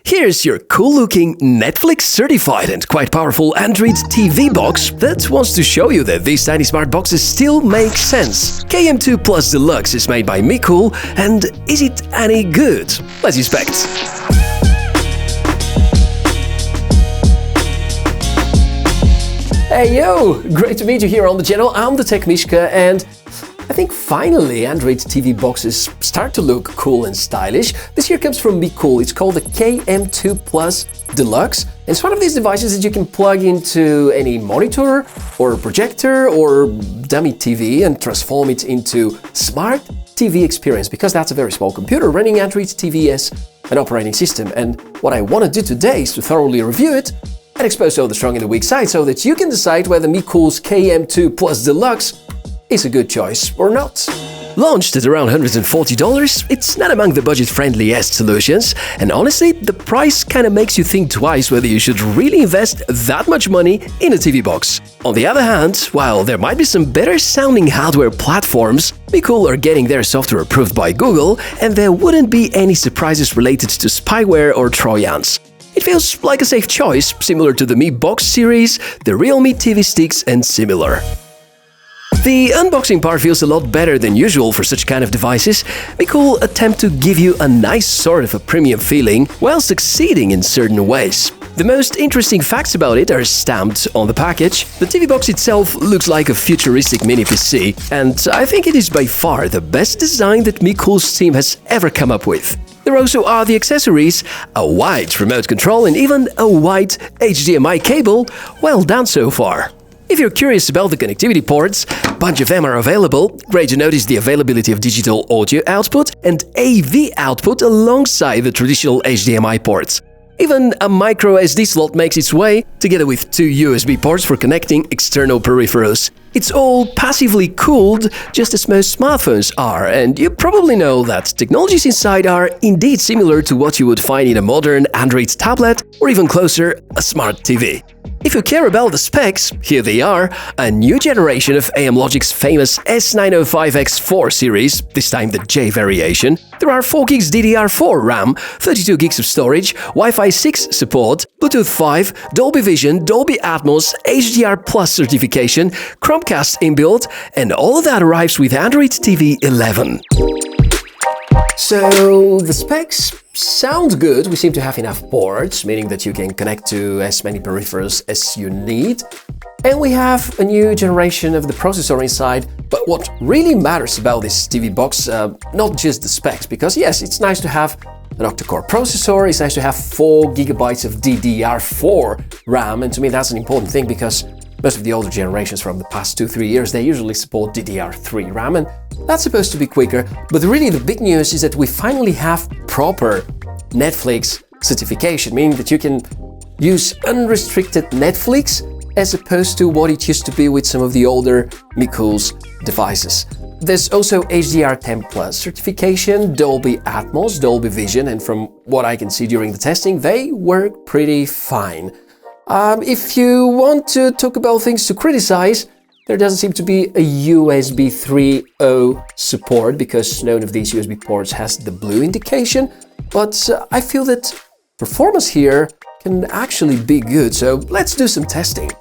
Here's your cool-looking, Netflix-certified and quite powerful Android TV box that wants to show you that these tiny smart boxes still make sense. KM2 Plus Deluxe is made by Mecool, and is it any good? Let's inspect. Hey yo! Great to meet you here on the channel. I'm the Tech Mishka, and I think finally Android TV boxes start to look cool and stylish. This here comes from Mecool. It's called the KM2 Plus Deluxe. And it's one of these devices that you can plug into any monitor or projector or dummy TV and transform it into smart TV experience, because that's a very small computer running Android TV as an operating system. And what I want to do today is to thoroughly review it and expose all the strong and the weak sides so that you can decide whether Mecool's KM2 Plus Deluxe is a good choice or not. Launched at around $140, it's not among the budget-friendliest solutions, and honestly, the price kinda makes you think twice whether you should really invest that much money in a TV box. On the other hand, while there might be some better-sounding hardware platforms, Mecool are getting their software approved by Google, and there wouldn't be any surprises related to spyware or Trojans. It feels like a safe choice, similar to the Mi Box series, the Realme TV Sticks, and similar. The unboxing part feels a lot better than usual for such kind of devices. Mecool attempt to give you a nice sort of a premium feeling while succeeding in certain ways. The most interesting facts about it are stamped on the package. The TV box itself looks like a futuristic mini PC, and I think it is by far the best design that Mecool's team has ever come up with. There also are the accessories, a white remote control and even a white HDMI cable. Well done so far. If you're curious about the connectivity ports, a bunch of them are available. Great to notice the availability of digital audio output and AV output alongside the traditional HDMI ports. Even a micro SD slot makes its way, together with two USB ports for connecting external peripherals. It's all passively cooled, just as most smartphones are, and you probably know that technologies inside are indeed similar to what you would find in a modern Android tablet, or even closer, a smart TV. If you care about the specs, here they are: a new generation of Amlogic's famous S905X4 series, this time the J variation. There are 4GB DDR4 RAM, 32GB of storage, Wi-Fi 6 support, Bluetooth 5, Dolby Vision, Dolby Atmos, HDR Plus certification, Chromecast inbuilt, and all of that arrives with Android TV 11. So the specs sound good. We seem to have enough ports, meaning that you can connect to as many peripherals as you need. And we have a new generation of the processor inside. But what really matters about this TV box, not just the specs, because yes, it's nice to have an octa-core processor, it's nice to have 4GB of DDR4 RAM, and to me that's an important thing because most of the older generations from the past 2-3 years, they usually support DDR3 RAM, and that's supposed to be quicker. But really the big news is that we finally have proper Netflix certification, meaning that you can use unrestricted Netflix as opposed to what it used to be with some of the older Mecool's devices. There's also HDR10 Plus certification, Dolby Atmos, Dolby Vision, and from what I can see during the testing, they work pretty fine. If you want to talk about things to criticize, there doesn't seem to be a USB 3.0 support because none of these USB ports has the blue indication, but I feel that performance here can actually be good, so let's do some testing.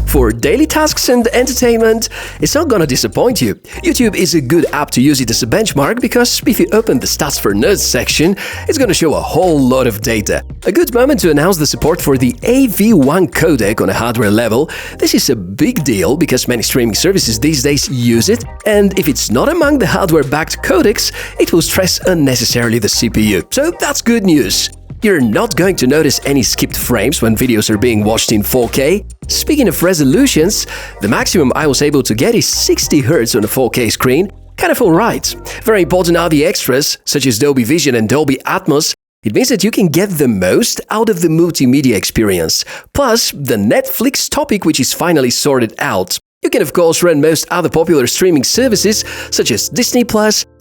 For daily tasks and entertainment, it's not gonna disappoint you. YouTube is a good app to use it as a benchmark because if you open the Stats for Nerds section, it's gonna show a whole lot of data. A good moment to announce the support for the AV1 codec on a hardware level. This is a big deal because many streaming services these days use it, and if it's not among the hardware-backed codecs, it will stress unnecessarily the CPU. So that's good news. You're not going to notice any skipped frames when videos are being watched in 4K. Speaking of resolutions, the maximum I was able to get is 60Hz on a 4K screen. Kind of alright. Very important are the extras, such as Dolby Vision and Dolby Atmos. It means that you can get the most out of the multimedia experience. Plus, the Netflix topic, which is finally sorted out. You can of course run most other popular streaming services, such as Disney+,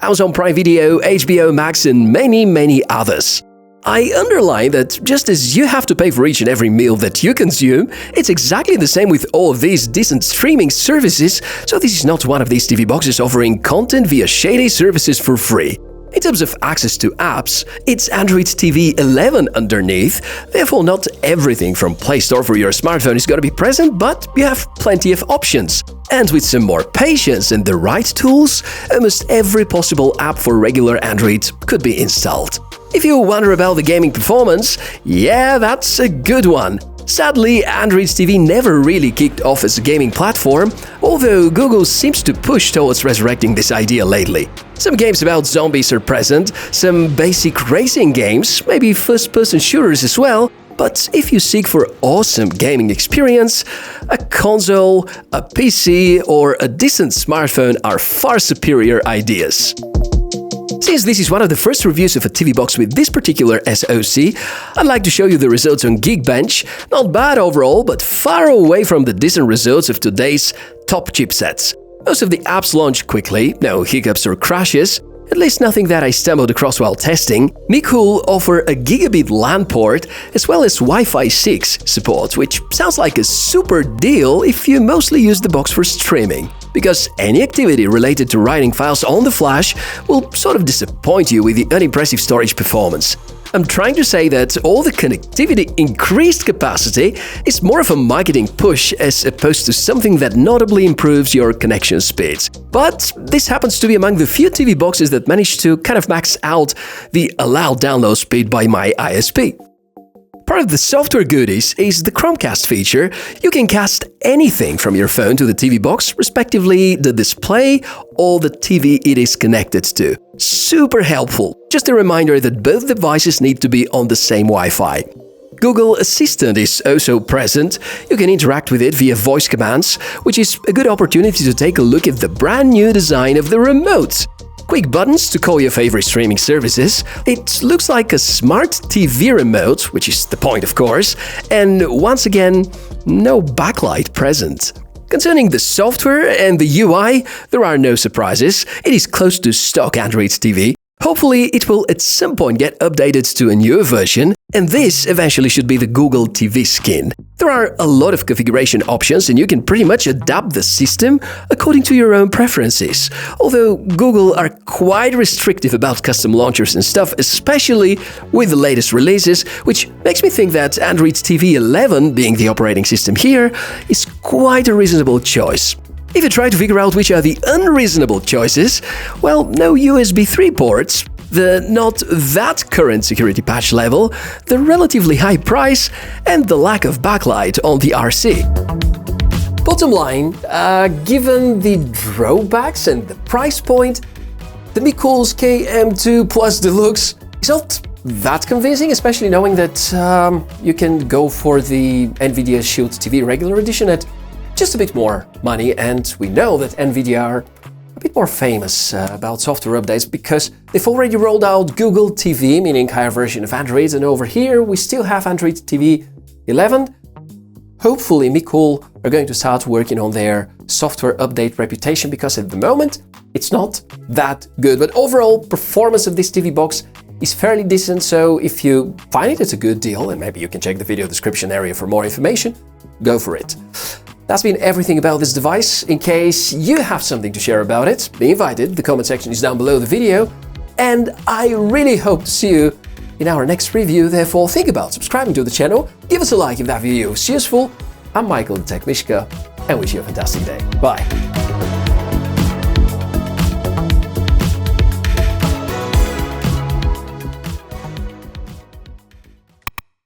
Amazon Prime Video, HBO Max, and many others. I underline that just as you have to pay for each and every meal that you consume, it's exactly the same with all of these decent streaming services, so this is not one of these TV boxes offering content via shady services for free. In terms of access to apps, it's Android TV 11 underneath, therefore not everything from Play Store for your smartphone is going to be present, but you have plenty of options. And with some more patience and the right tools, almost every possible app for regular Android could be installed. If you wonder about the gaming performance, yeah, that's a good one. Sadly, Android TV never really kicked off as a gaming platform, although Google seems to push towards resurrecting this idea lately. Some games about zombies are present, some basic racing games, maybe first-person shooters as well, but if you seek for awesome gaming experience, a console, a PC, or a decent smartphone are far superior ideas. Since this is one of the first reviews of a TV box with this particular SoC, I'd like to show you the results on Geekbench. Not bad overall, but far away from the decent results of today's top chipsets. Most of the apps launch quickly, no hiccups or crashes, at least nothing that I stumbled across while testing. Mecool offer a gigabit LAN port as well as Wi-Fi 6 support, which sounds like a super deal if you mostly use the box for streaming. Because any activity related to writing files on the flash will sort of disappoint you with the unimpressive storage performance. I'm trying to say that all the connectivity increased capacity is more of a marketing push as opposed to something that notably improves your connection speeds. But this happens to be among the few TV boxes that manage to kind of max out the allowed download speed by my ISP. Part of the software goodies is the Chromecast feature. You can cast anything from your phone to the TV box, respectively the display or the TV it is connected to. Super helpful. Just a reminder that both devices need to be on the same Wi-Fi. Google Assistant is also present. You can interact with it via voice commands, which is a good opportunity to take a look at the brand new design of the remote. Quick buttons to call your favorite streaming services. It looks like a smart TV remote, which is the point of course, and once again, no backlight present. Concerning the software and the UI, there are no surprises. It is close to stock Android TV. Hopefully, it will at some point get updated to a newer version, and this eventually should be the Google TV skin. There are a lot of configuration options and you can pretty much adapt the system according to your own preferences. Although Google are quite restrictive about custom launchers and stuff, especially with the latest releases, which makes me think that Android TV 11, being the operating system here, is quite a reasonable choice. If you try to figure out which are the unreasonable choices, well, no USB 3 ports, the not that current security patch level, the relatively high price, and the lack of backlight on the RC. Bottom line, given the drawbacks and the price point, the Mecool KM2 Plus Deluxe is not that convincing, especially knowing that you can go for the NVIDIA Shield TV regular edition at just a bit more money, and we know that NVIDIA are a bit more famous about software updates because they've already rolled out Google TV, meaning higher version of Android, and over here we still have Android TV 11. Hopefully Mecool are going to start working on their software update reputation because at the moment it's not that good. But overall performance of this TV box is fairly decent, so if you find it, it's a good deal, and maybe you can check the video description area for more information, go for it. That's been everything about this device. In case you have something to share about it, be invited. The comment section is down below the video. And I really hope to see you in our next review. Therefore, think about subscribing to the channel. Give us a like if that video was useful. I'm Michael the Tech Mishka, and wish you a fantastic day. Bye.